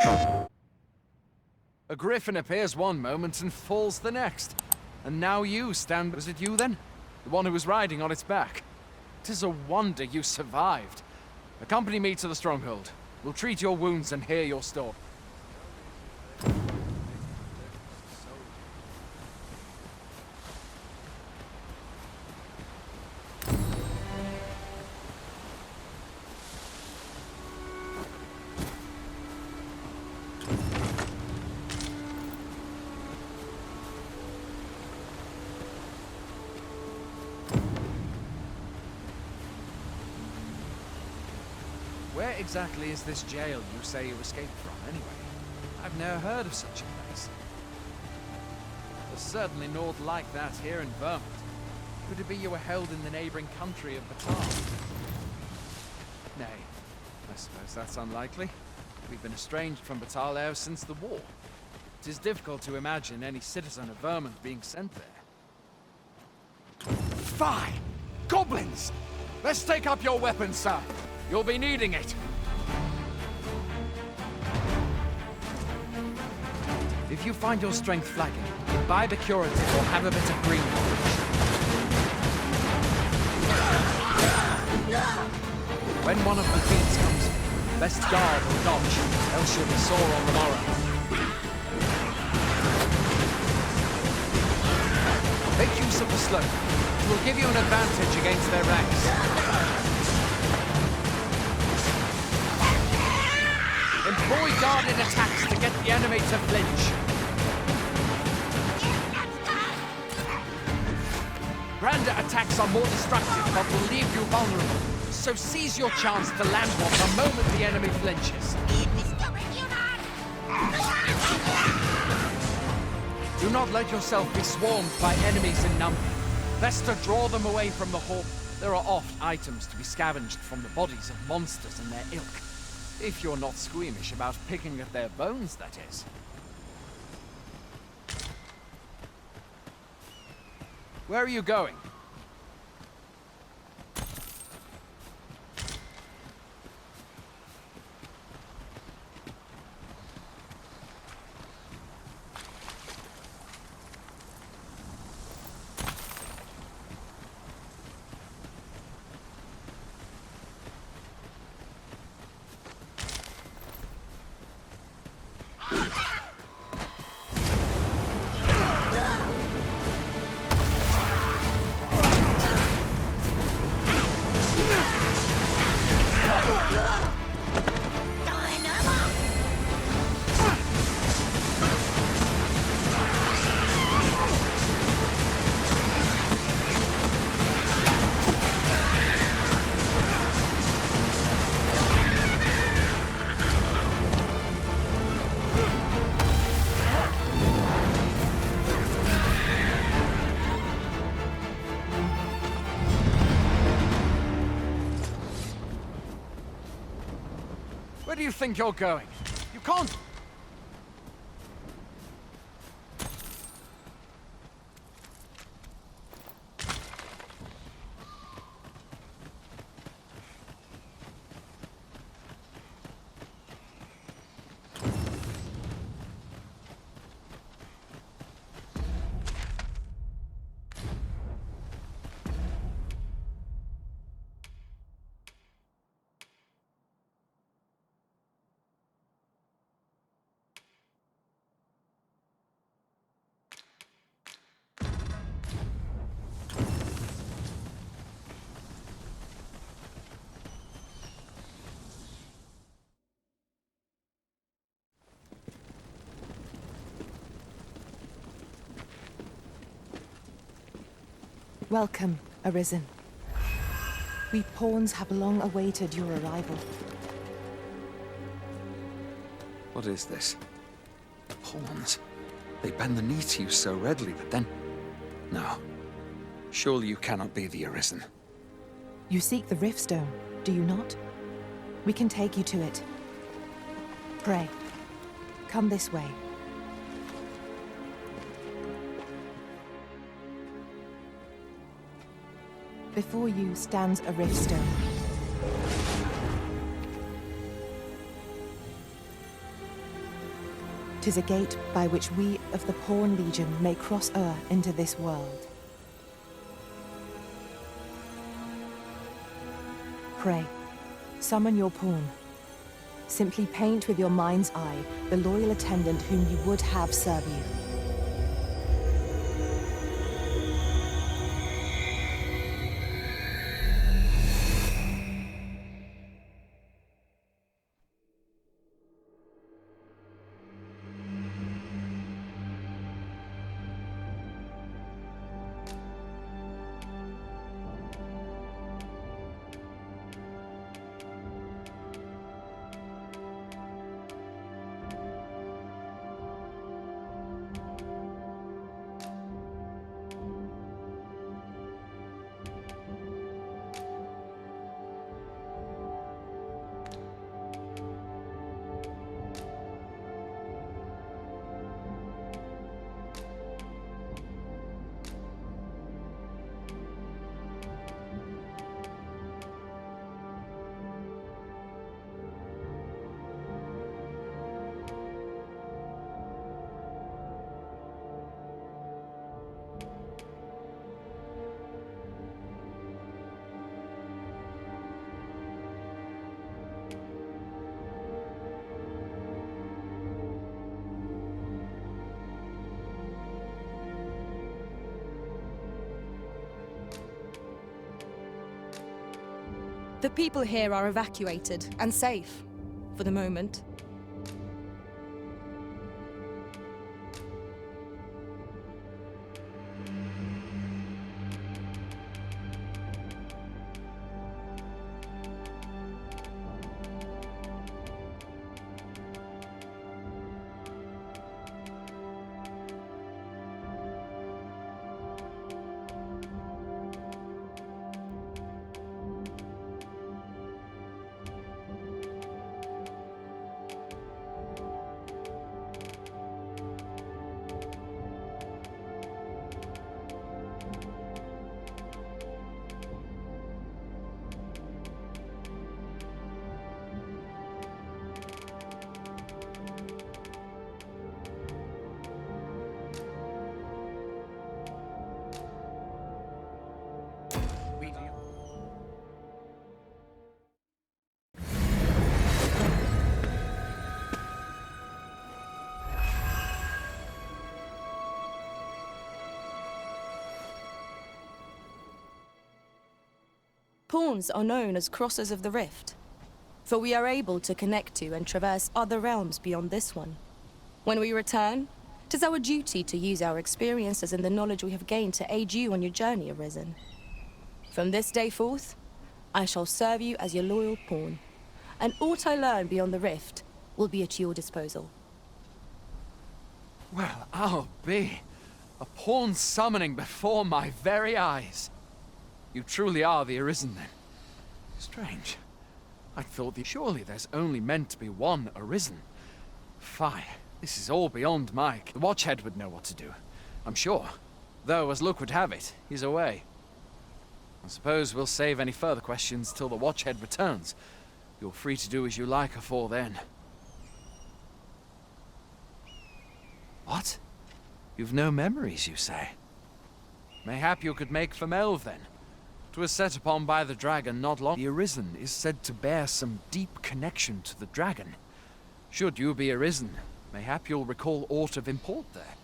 A griffin appears one moment and falls the next. And now you stand... Was it you then? The one who was riding on its back? 'Tis a wonder you survived. Accompany me to the stronghold. We'll treat your wounds and hear your story. Where exactly is this jail you say you escaped from, anyway? I've never heard of such a place. There's certainly naught like that here in Vermont. Could it be you were held in the neighboring country of Batal? Nay, I suppose that's unlikely. We've been estranged from Batal ever since the war. It is difficult to imagine any citizen of Vermont being sent there. Fie! Goblins! Let's take up your weapons, sir! You'll be needing it. If you find your strength flagging, imbibe a curative or have a bit of green knowledge. When one of the fiends comes, best guard or dodge, else you'll be sore on the morrow. Make use of the slope. It will give you an advantage against their ranks. Employ guarded attacks to get the enemy to flinch. Grander attacks are more destructive, but will leave you vulnerable. So seize your chance to land one the moment the enemy flinches. Do not let yourself be swarmed by enemies in number. Best to draw them away from the hall. There are oft items to be scavenged from the bodies of monsters and their ilk. If you're not squeamish about picking at their bones, that is. Where are you going? Where do you think you're going? You can't... Welcome, Arisen. We pawns have long awaited your arrival. What is this? Pawns? They bend the knee to you so readily, but then... No. Surely you cannot be the Arisen. You seek the Riftstone, do you not? We can take you to it. Pray, come this way. Before you stands a Riftstone. 'Tis a gate by which we of the Pawn Legion may cross o'er into this world. Pray, summon your pawn. Simply paint with your mind's eye the loyal attendant whom you would have serve you. The people here are evacuated and safe, for the moment. Pawns are known as crossers of the rift, for we are able to connect to and traverse other realms beyond this one. When we return, 'tis our duty to use our experiences and the knowledge we have gained to aid you on your journey, Arisen. From this day forth, I shall serve you as your loyal pawn, and aught I learn beyond the rift will be at your disposal. Well, I'll be. A pawn summoning before my very eyes. You truly are the Arisen, then. Strange. I thought that surely there's only meant to be one Arisen. Fie, this is all beyond my... The Watchhead would know what to do, I'm sure. Though, as luck would have it, he's away. I suppose we'll save any further questions till the Watchhead returns. You're free to do as you like afore then. What? You've no memories, you say? Mayhap you could make for Melve, then. 'Twas set upon by the dragon not long. The Arisen is said to bear some deep connection to the dragon. Should you be Arisen, mayhap you'll recall aught of import there.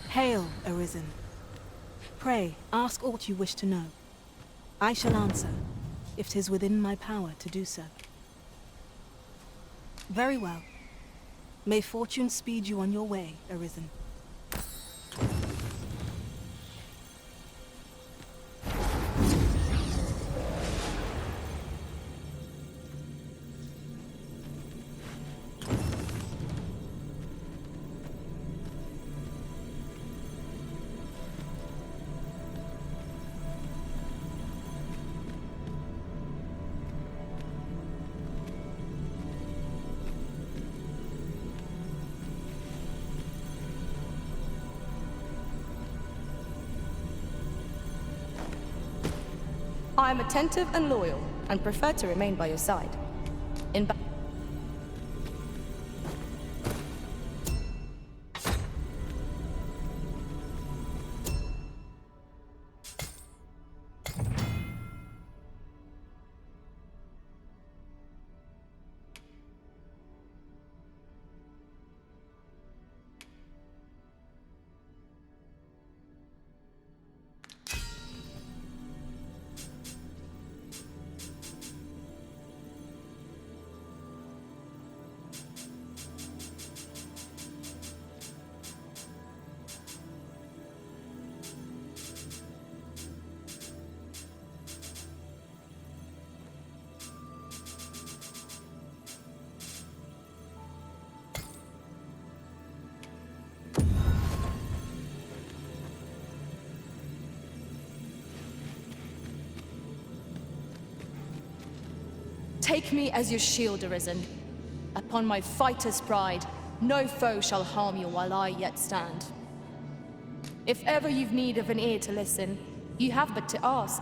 Hail, Arisen. Pray, ask aught you wish to know. I shall answer, if 'tis within my power to do so. Very well. May fortune speed you on your way, Arisen. I am attentive and loyal, and prefer to remain by your side. In Take me as your shield, Arisen. Upon my fighter's pride, no foe shall harm you while I yet stand. If ever you've need of an ear to listen, you have but to ask.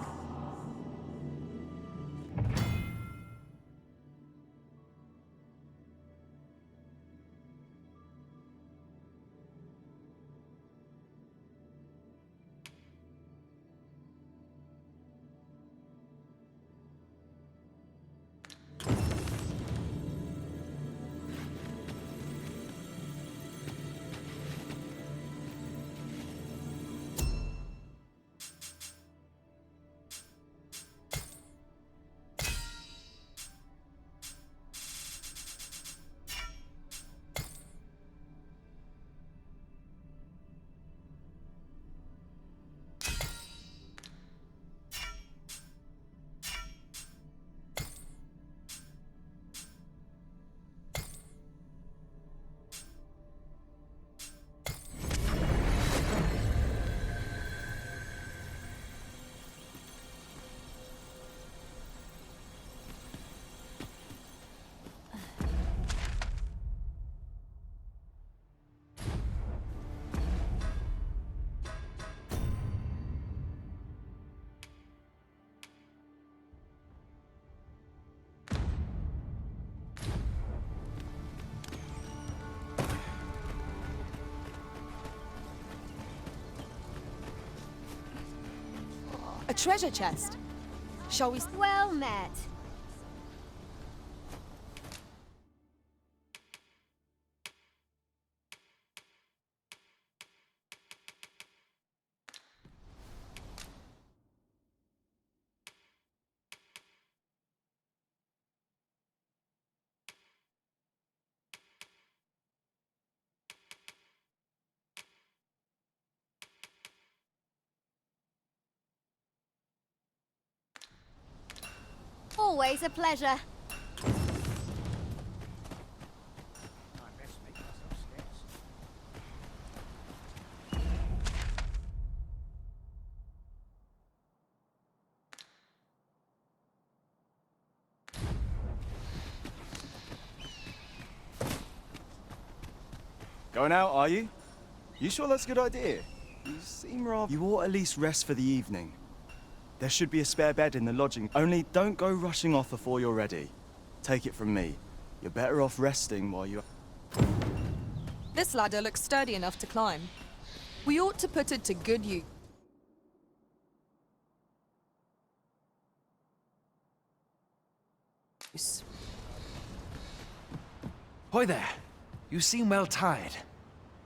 A treasure chest. Shall we... Well met. Always a pleasure. Going out, are you? You sure that's a good idea? You seem rather... You ought at least rest for the evening. There should be a spare bed in the lodging. Only don't go rushing off before you're ready. Take it from me. You're better off resting while you... This ladder looks sturdy enough to climb. We ought to put it to good use. Hoy there. You seem well tired.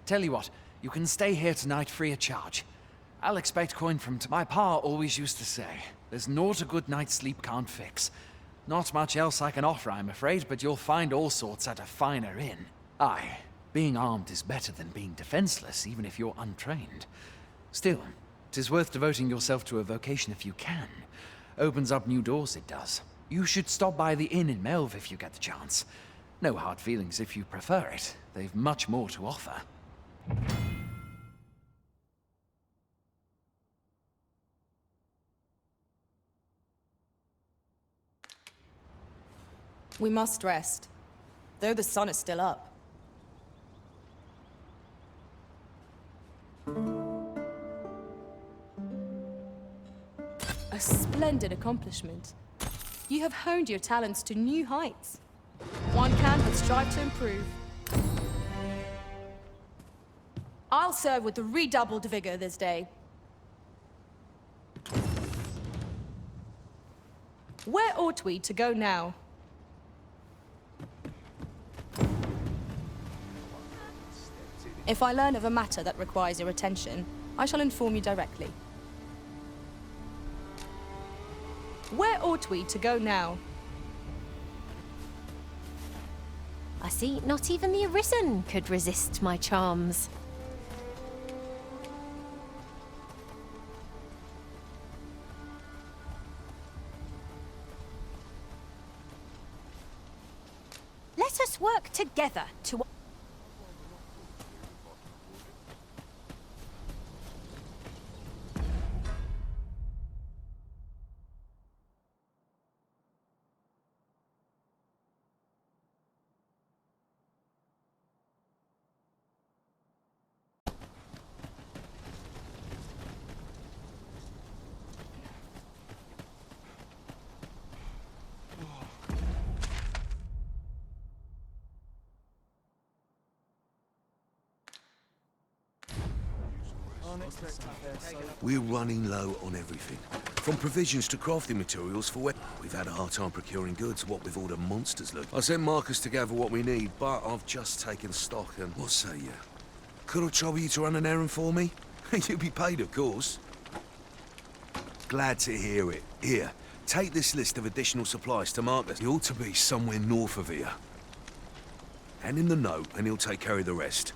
Tell you what, you can stay here tonight free of charge. I'll expect coin from my pa always used to say, there's naught a good night's sleep can't fix. Not much else I can offer, I'm afraid, but you'll find all sorts at a finer inn. Aye, being armed is better than being defenseless, even if you're untrained. Still, 'tis worth devoting yourself to a vocation if you can. Opens up new doors, it does. You should stop by the inn in Melve if you get the chance. No hard feelings if you prefer it. They've much more to offer. We must rest, though the sun is still up. A splendid splendid accomplishment. You have honed your talents to new heights. One can but strive to improve. I'll serve with redoubled vigor this day. Where ought we to go now? If I learn of a matter that requires your attention, I shall inform you directly. Where ought we to go now? I see not even the Arisen could resist my charms. Let us work together to... We're running low on everything. From provisions to crafting materials for we've had a hard time procuring goods, what with all the monsters look. I sent Marcus to gather what we need, but I've just taken stock and... What say you? Could I trouble you to run an errand for me? You'll be paid, of course. Glad to hear it. Here, take this list of additional supplies to Marcus. He ought to be somewhere north of here. Hand him the note and he'll take care of the rest.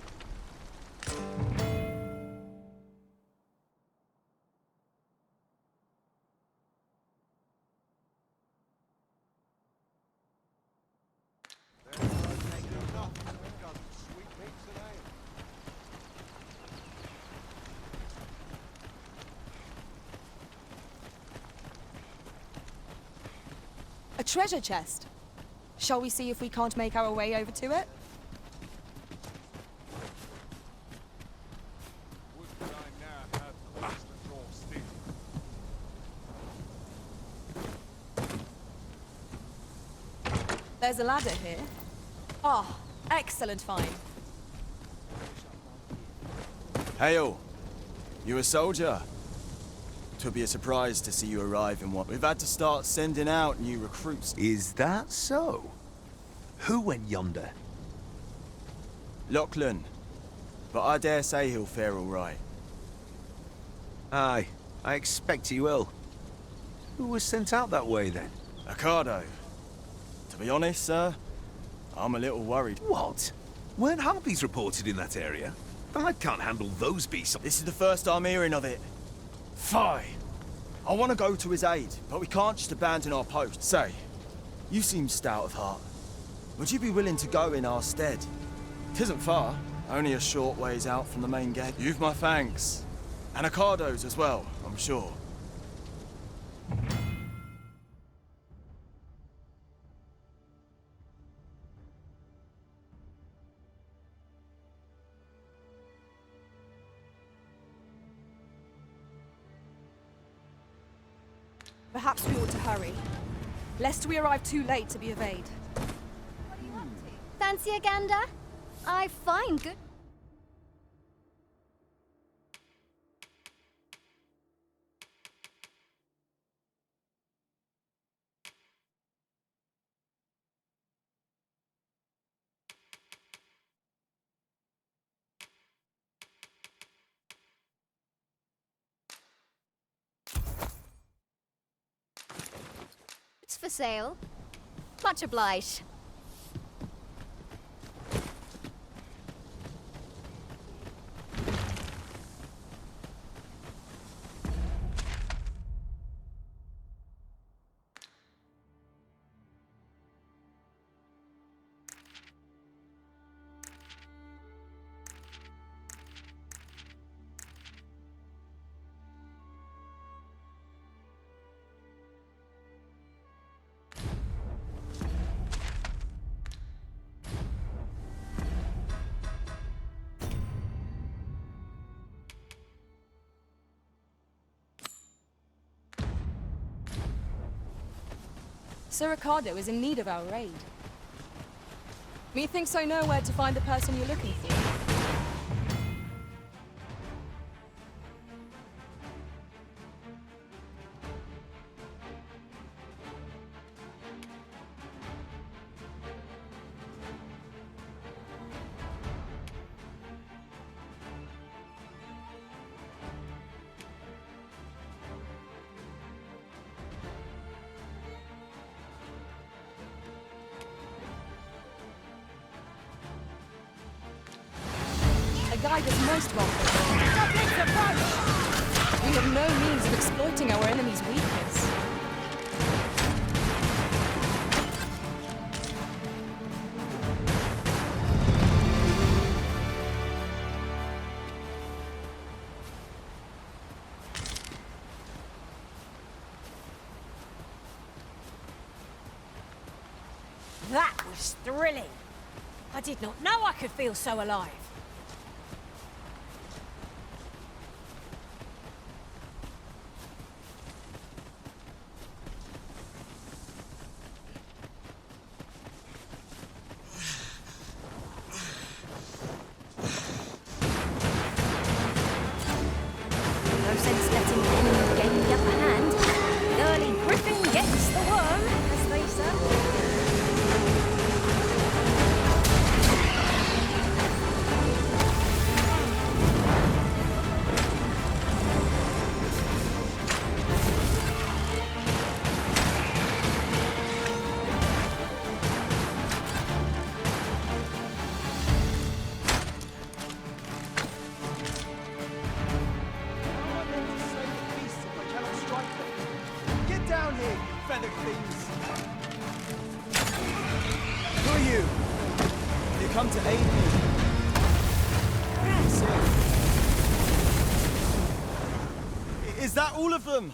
A treasure chest. Shall we see if we can't make our way over to it? There's a ladder here. Ah, excellent find. Hail! You a soldier? 'Twould be a surprise to see you arrive in one. We've had to start sending out new recruits. Is that so? Who went yonder? Lachlan. But I dare say he'll fare all right. Aye, I expect he will. Who was sent out that way, then? Ocado. To be honest, sir, I'm a little worried. What? Weren't harpies reported in that area? I can't handle those beasts. This is the first I'm hearing of it. Fie! I want to go to his aid, but we can't just abandon our post. Say, you seem stout of heart. Would you be willing to go in our stead? 'Tisn't far, only a short ways out from the main gate. You've my thanks. And Ocado's as well, I'm sure. Perhaps we ought to hurry, lest we arrive too late to be of aid. Fancy a gander? I find good... It's for sale. Much obliged. Sir Ricardo is in need of our aid. Methinks I know where to find the person you're looking for. A guide is most welcome. We have no means of exploiting our enemy's weakness. That was thrilling. I did not know I could feel so alive. No sense letting the enemy gain the upper hand. The early griffin gets the worm, as they say. Get down here, you feathered things! Who are you? You come to aid me? Is that all of them?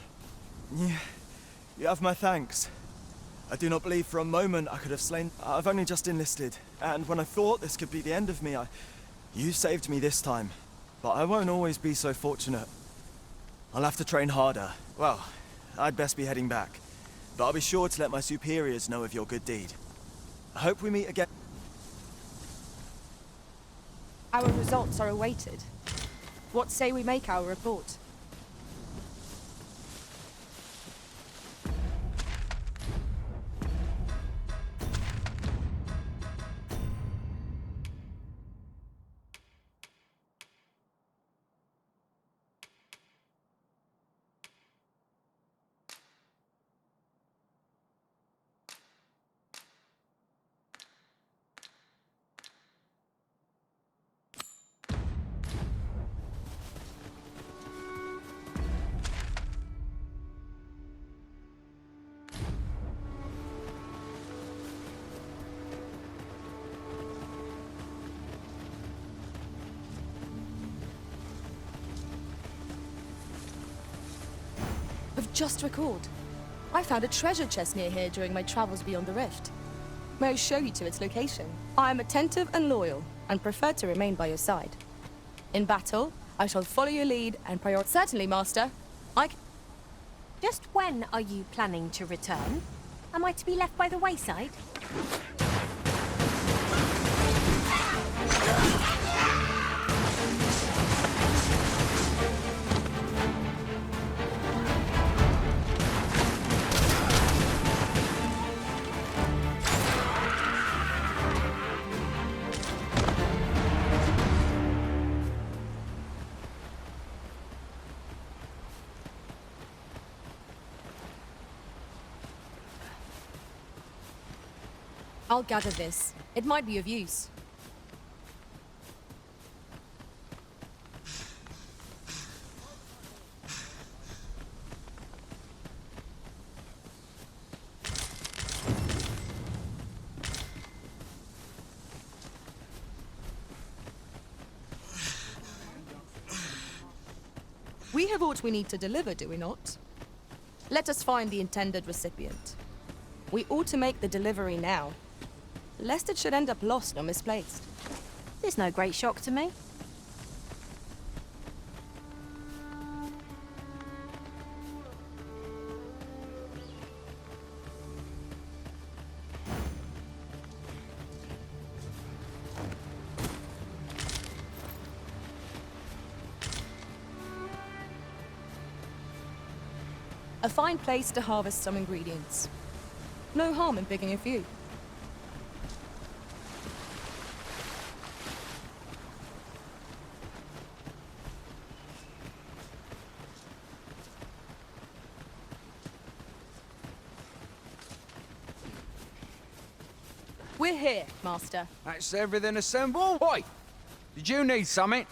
Yeah, you have my thanks. I do not believe for a moment I could have slain... I've only just enlisted, and when I thought this could be the end of me, you saved me this time. But I won't always be so fortunate. I'll have to train harder. Well, I'd best be heading back. But I'll be sure to let my superiors know of your good deed. I hope we meet again. Our results are awaited. What say we make our report? I've just recalled. I found a treasure chest near here during my travels beyond the rift. May I show you to its location? I am attentive and loyal, and prefer to remain by your side. In battle, I shall follow your lead and prioritize. Certainly, Master. Just when are you planning to return? Am I to be left by the wayside? I'll gather this. It might be of use. We have what we need to deliver, do we not? Let us find the intended recipient. We ought to make the delivery now, lest it should end up lost or misplaced. There's no great shock to me. A fine place to harvest some ingredients. No harm in picking a few. We're here, Master. That's everything assembled? Oi! Did you need something?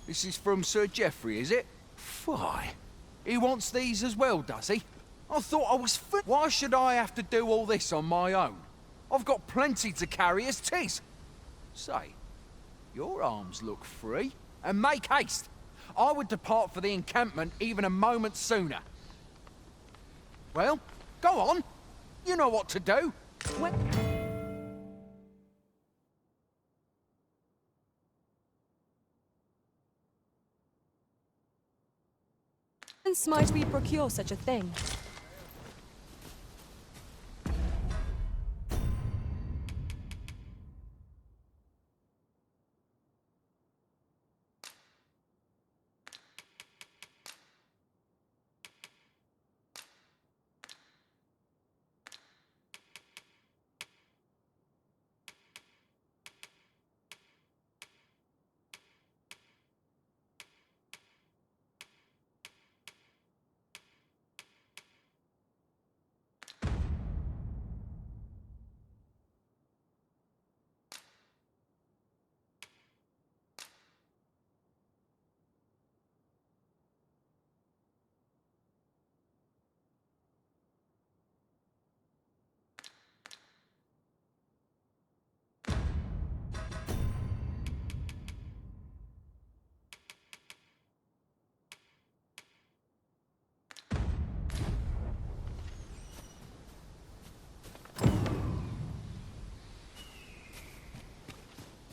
This is from Sir Geoffrey, is it? Why? He wants these as well, does he? I thought I was Why should I have to do all this on my own? I've got plenty to carry as tis. Say, your arms look free. And make haste. I would depart for the encampment even a moment sooner. Well, go on. You know what to do. Whence might we procure such a thing?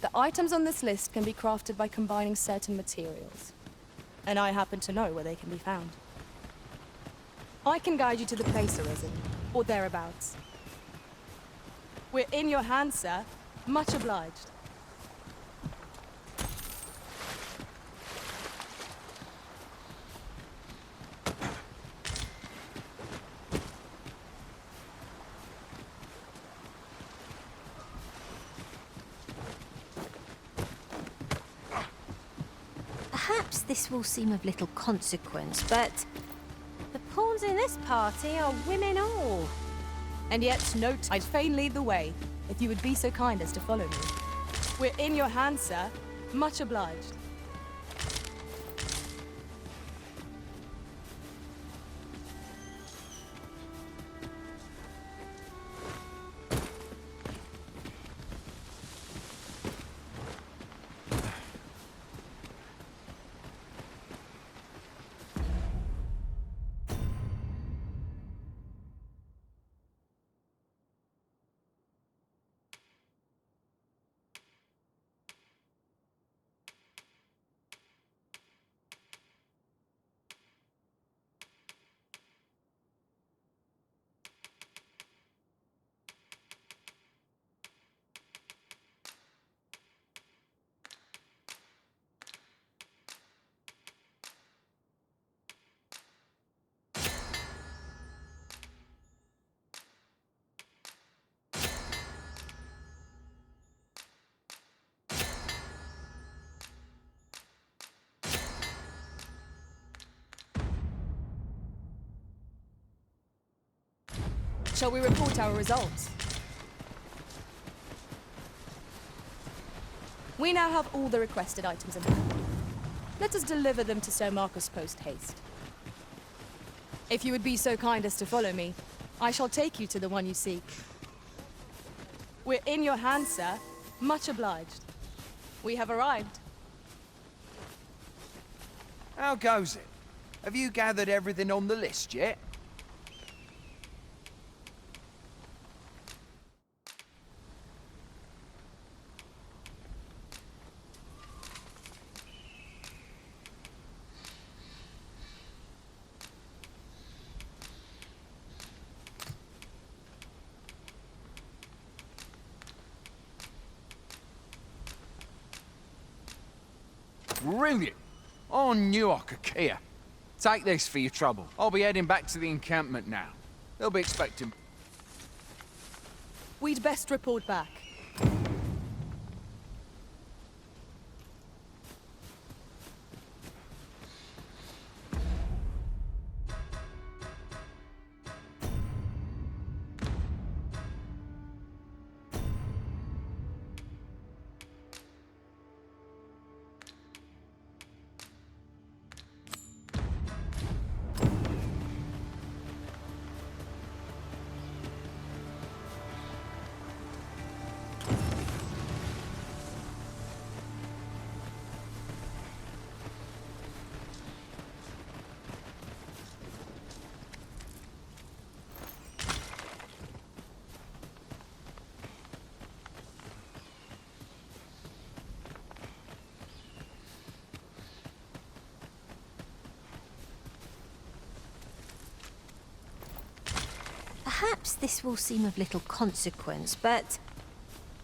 The items on this list can be crafted by combining certain materials. And I happen to know where they can be found. I can guide you to the place, Arisen, or thereabouts. We're in your hands, sir. Much obliged. Perhaps this will seem of little consequence, but the pawns in this party are women all. And yet, note, I'd fain lead the way, if you would be so kind as to follow me. We're in your hands, sir. Much obliged. Shall we report our results? We now have all the requested items in hand. Let us deliver them to Sir Marcus post haste. If you would be so kind as to follow me, I shall take you to the one you seek. We're in your hands, sir. Much obliged. We have arrived. How goes it? Have you gathered everything on the list yet? Brilliant! I knew I could care. Take this for your trouble. I'll be heading back to the encampment now. They'll be expecting... We'd best report back. Perhaps this will seem of little consequence, but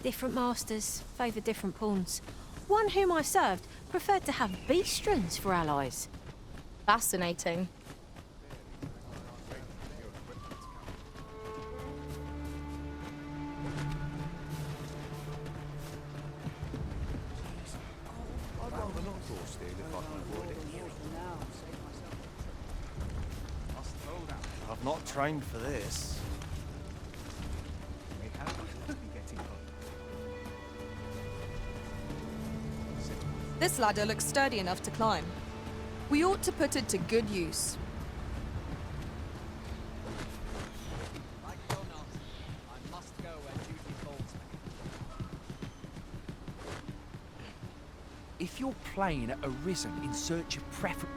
different masters favour different pawns. One whom I served preferred to have beastrons for allies. Fascinating. I've not trained for this. This ladder looks sturdy enough to climb. We ought to put it to good use. Like Jonas, I must go where duty calls me. If you're playing at Arisen in search of preference...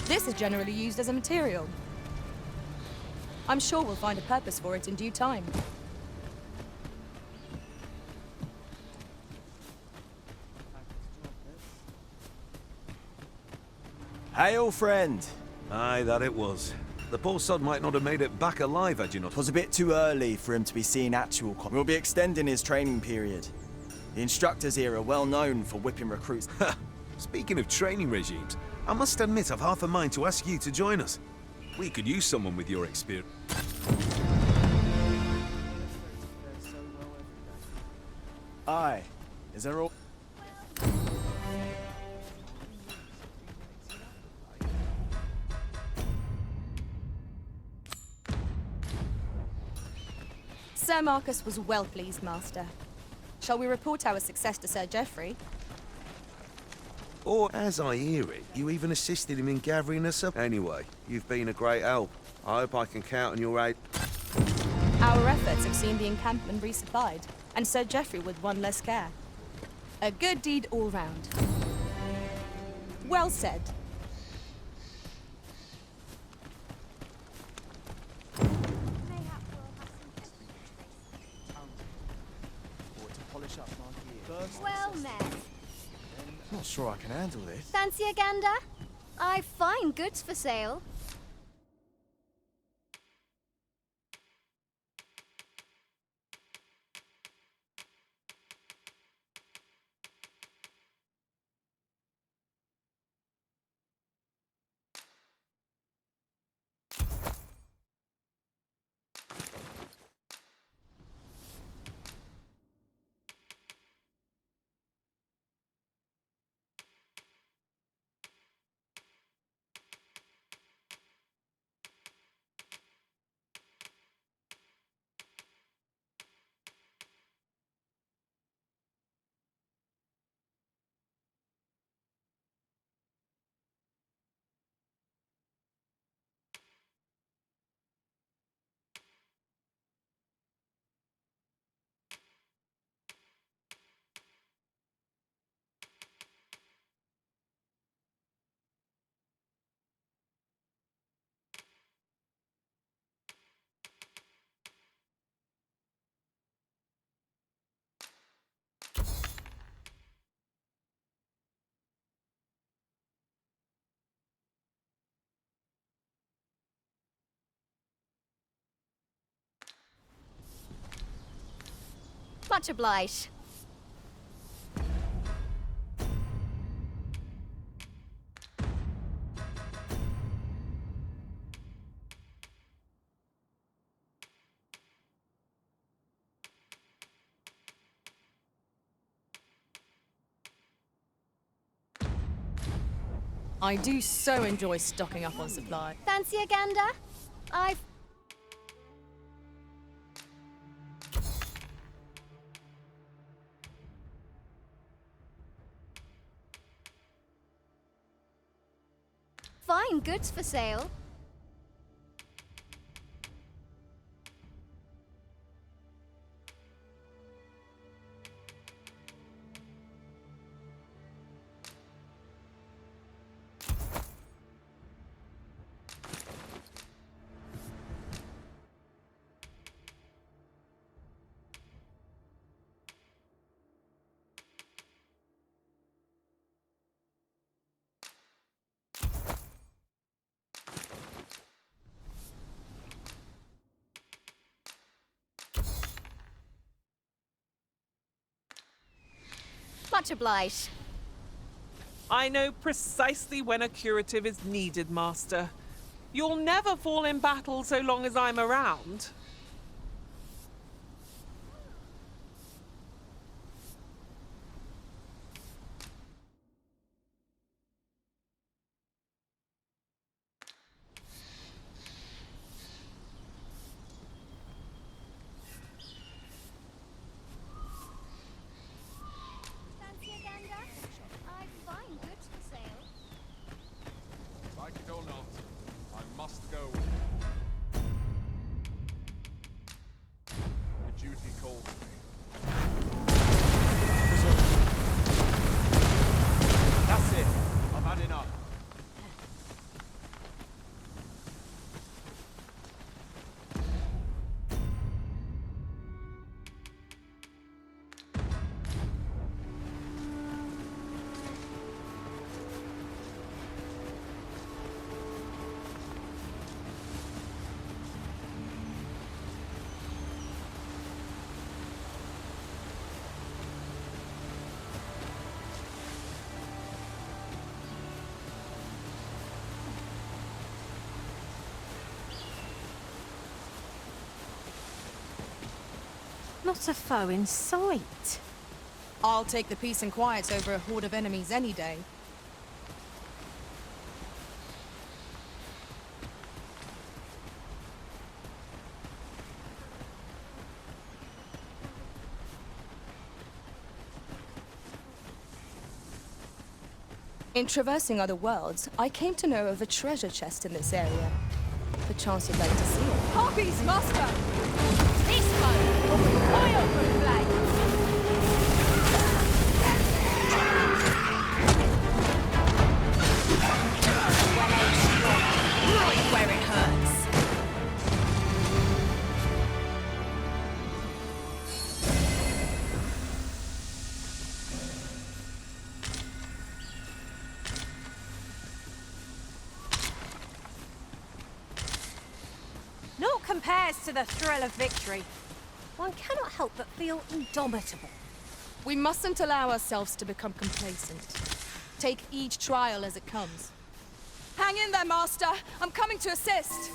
This is generally used as a material. I'm sure we'll find a purpose for it in due time. Hail, friend! Aye, that it was. The poor sod might not have made it back alive had you not... 'Twas a bit too early for him to be seeing actual combat. We'll be extending his training period. The instructors here are well known for whipping recruits. Speaking of training regimes, I must admit I've half a mind to ask you to join us. We could use someone with your experience. Aye. Is there all... Sir Marcus was well pleased, Master. Shall we report our success to Sir Geoffrey? Or, as I hear it, you even assisted him in gathering us up. Anyway, you've been a great help. I hope I can count on your aid. Our efforts have seen the encampment resupplied, and Sir Geoffrey with one less care. A good deed all round. Well said. Well met. Not sure I can handle this. Fancy a gander? I've fine goods for sale. Much obliged. I do so enjoy stocking up on supply. Fancy a gander? I've... Fine goods for sale. Much obliged. I know precisely when a curative is needed, Master. You'll never fall in battle so long as I'm around. Fancy a gander? I've fine goods for sale. Like it or not, I must go. The duty calls me. That's it. I've had enough. Not a foe in sight. I'll take the peace and quiet over a horde of enemies any day. In traversing other worlds, I came to know of a treasure chest in this area. The chance you'd like to see it. Harpies, master! This one will be oil for flame! Right where it hurts. Naught compares to the thrill of victory. One cannot help but feel indomitable. We mustn't allow ourselves to become complacent. Take each trial as it comes. Hang in there, Master! I'm coming to assist!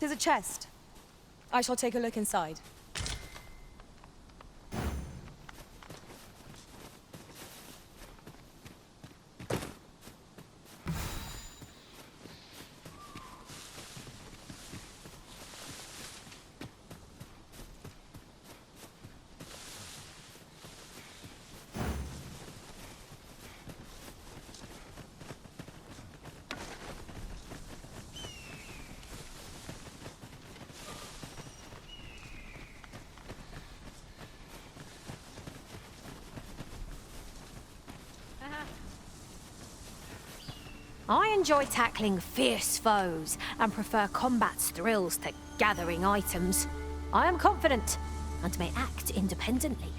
'Tis a chest. I shall take a look inside. I enjoy tackling fierce foes and prefer combat's thrills to gathering items. I am confident and may act independently.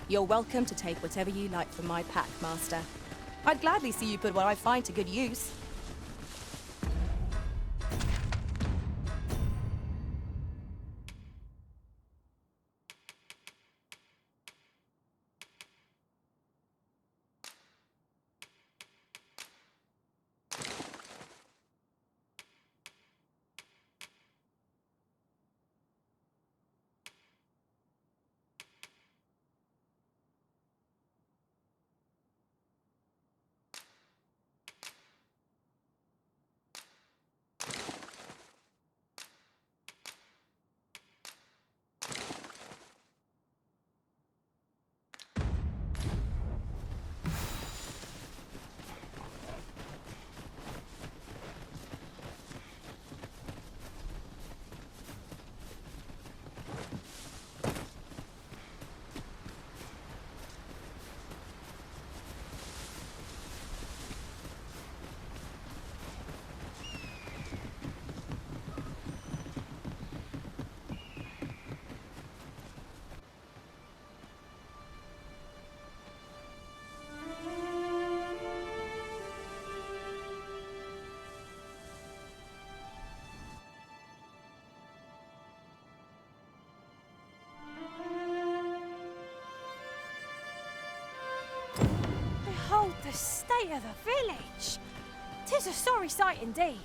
You're welcome to take whatever you like from my pack, Master. I'd gladly see you put what I find to good use. Behold the state of the village! 'Tis a sorry sight indeed.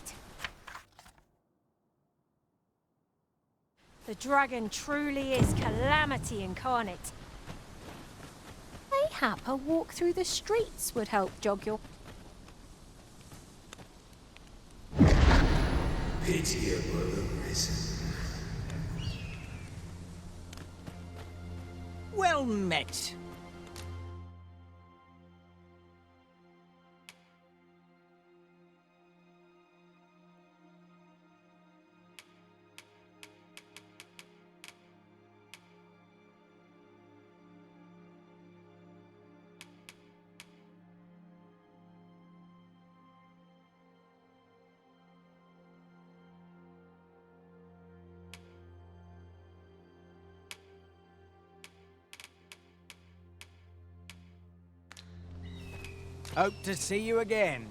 The dragon truly is calamity incarnate. Mayhap a walk through the streets would help jog your... Pitiable arisen. Well met. Hope to see you again.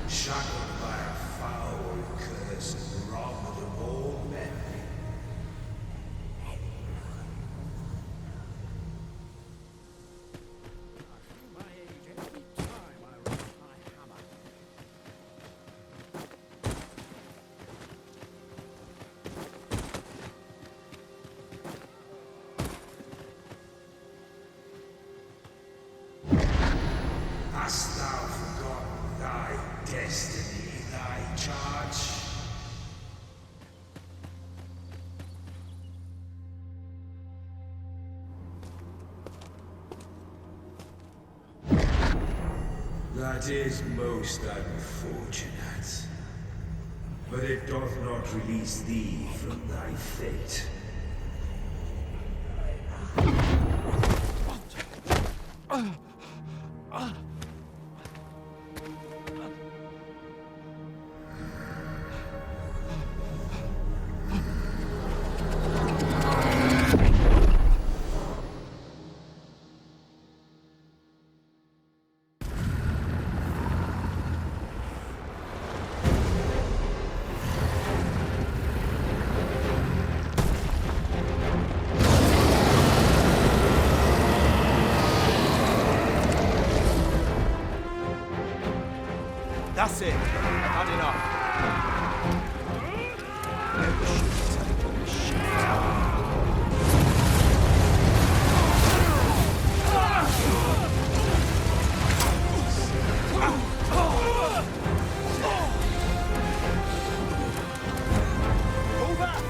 Shackled by a foul curse and robbed of all memory. Hast thou forgotten thy destiny, thy charge? That is most unfortunate. But it doth not release thee from thy fate. That's it. Had enough. Never should have taken this shit. Pull back!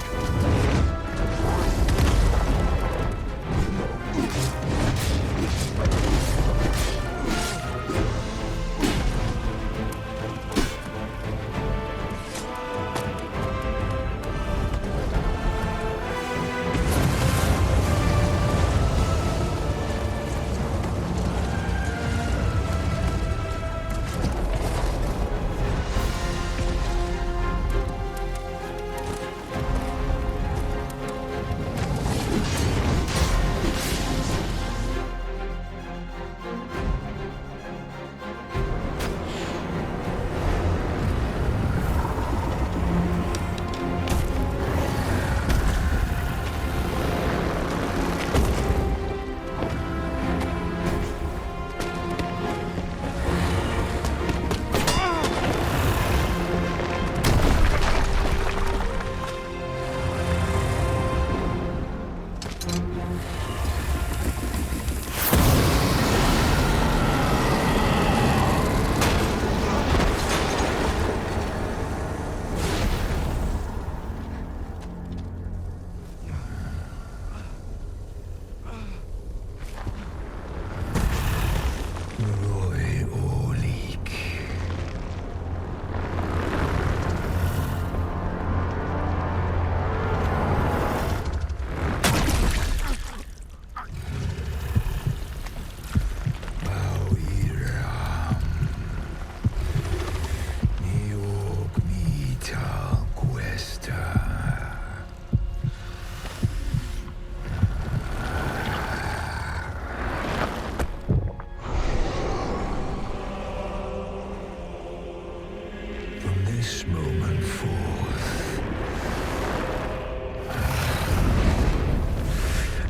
This moment forth,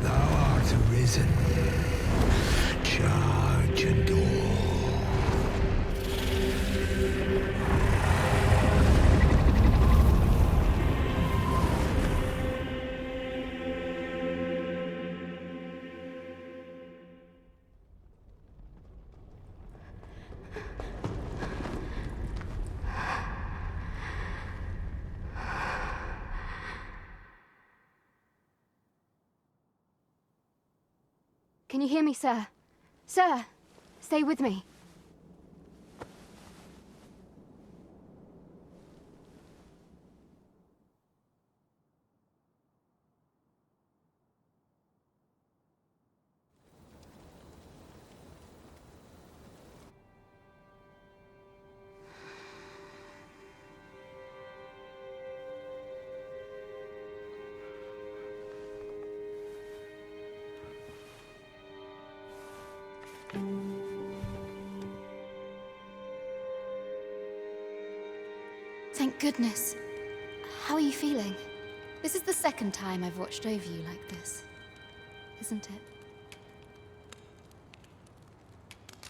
thou art arisen. Charge and all. Can you hear me, sir? Sir, stay with me. Thank goodness. How are you feeling? This is the second time I've watched over you like this, isn't it?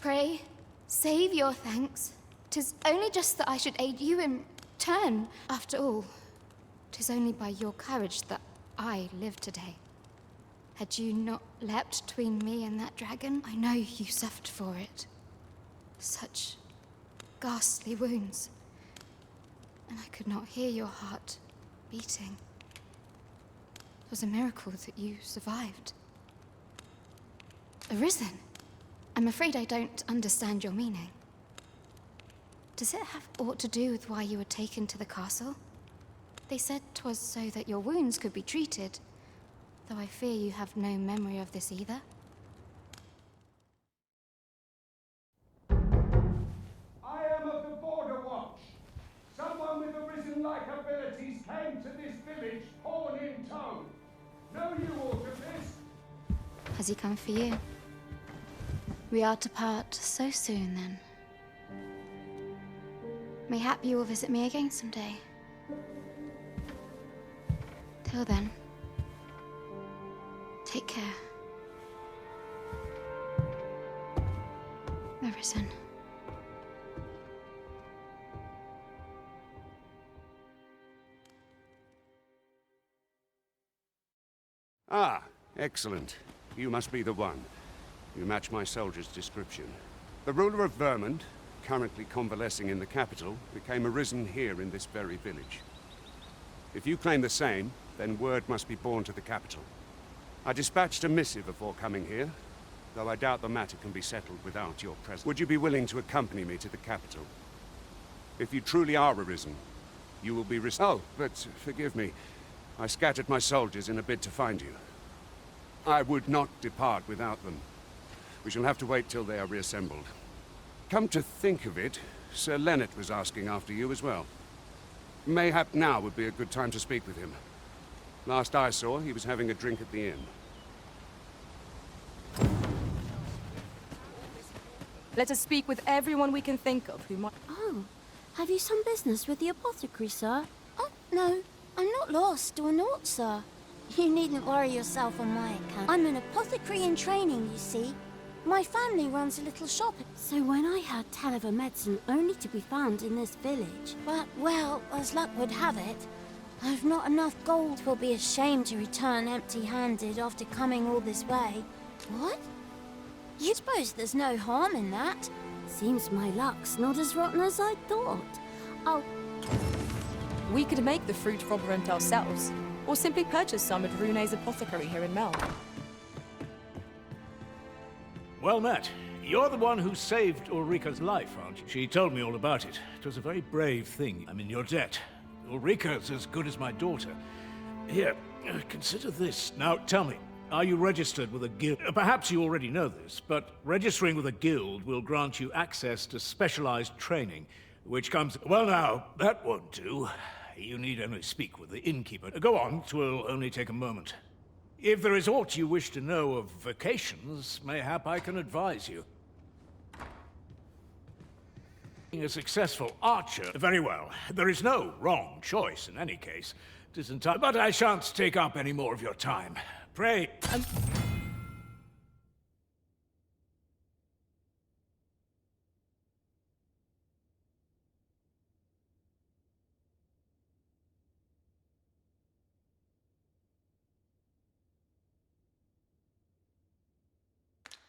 Pray, save your thanks. 'Tis only just that I should aid you in turn. After all, 'tis only by your courage that I live today. Had you not leapt between me and that dragon, I know you suffered for it. Such ghastly wounds. And I could not hear your heart beating. It was a miracle that you survived. Arisen? I'm afraid I don't understand your meaning. Does it have aught to do with why you were taken to the castle? They said 'twas so that your wounds could be treated, though I fear you have no memory of this either. I am of the Border Watch. Someone with arisen-like abilities came to this village, horn in tow. Know you aught of this? Has he come for you? We are to part so soon, then. Mayhap you will visit me again someday. Till then, take care. Arisen. Ah, excellent. You must be the one. You match my soldier's description. The ruler of Vermund, currently convalescing in the capital, became arisen here in this very village. If you claim the same, then word must be borne to the capital. I dispatched a missive before coming here, though I doubt the matter can be settled without your presence. Would you be willing to accompany me to the capital? If you truly are arisen, you will be Oh, but forgive me. I scattered my soldiers in a bid to find you. I would not depart without them. We shall have to wait till they are reassembled. Come to think of it, Sir Leonard was asking after you as well. Mayhap now would be a good time to speak with him. Last I saw, he was having a drink at the inn. Let us speak with everyone we can think of who might... Oh, have you some business with the apothecary, sir? Oh, no, I'm not lost or naught, sir. You needn't worry yourself on my account. I'm an apothecary in training, you see. My family runs a little shop. So when I heard tell of a medicine only to be found in this village... But, well, as luck would have it, I've not enough gold. 'Twill be a shame to return empty-handed after coming all this way. What? You suppose there's no harm in that? Seems my luck's not as rotten as I thought. Oh... We could make the fruit Roborant ourselves, or simply purchase some at Rune's apothecary here in Mel. Well met. You're the one who saved Ulrika's life, aren't you? She told me all about it. It was a very brave thing. I'm in your debt. Ulrika's as good as my daughter. Here, consider this. Now, tell me, are you registered with a guild? Perhaps you already know this, but registering with a guild will grant you access to specialized training, which comes... Well now, that won't do. You need only speak with the innkeeper. Go on, 'twill only take a moment. If there is aught you wish to know of vocations, mayhap I can advise you. Being a successful archer... Very well. There is no wrong choice in any case. It isn't time, but I shan't take up any more of your time. Pray...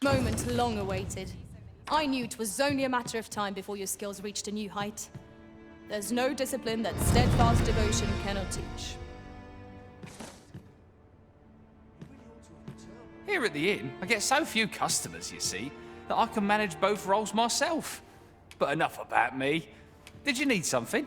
Moment long awaited. I knew 'twas only a matter of time before your skills reached a new height. There's no discipline that steadfast devotion cannot teach. Here at the inn, I get so few customers, you see, that I can manage both roles myself. But enough about me. Did you need something?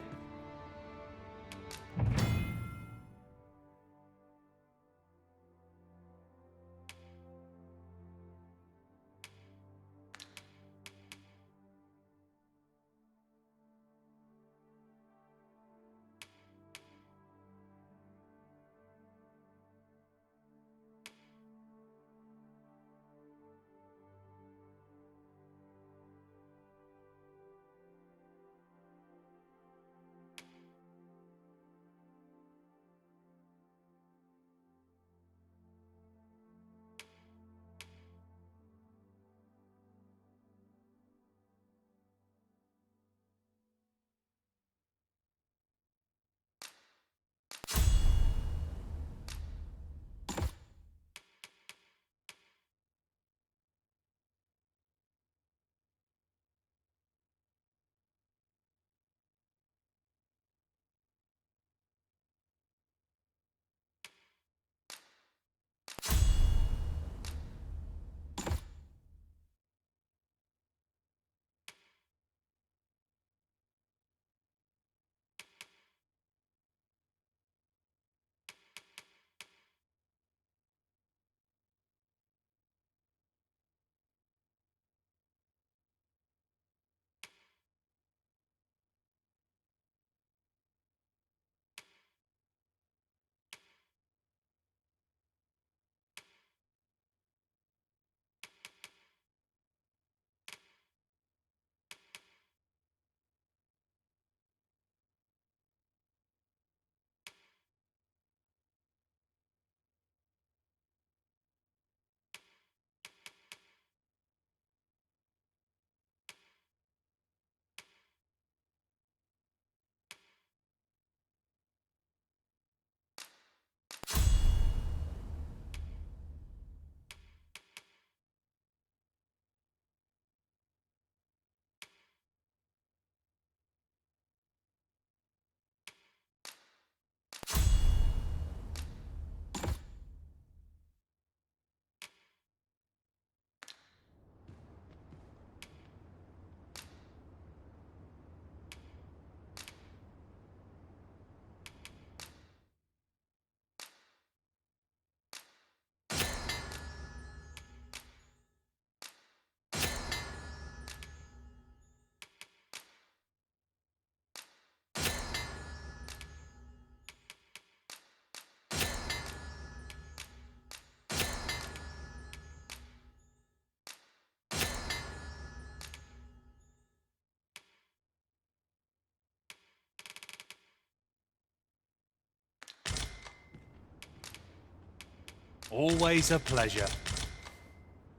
Always a pleasure.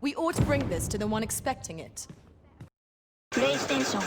We ought to bring this to the one expecting it. PlayStation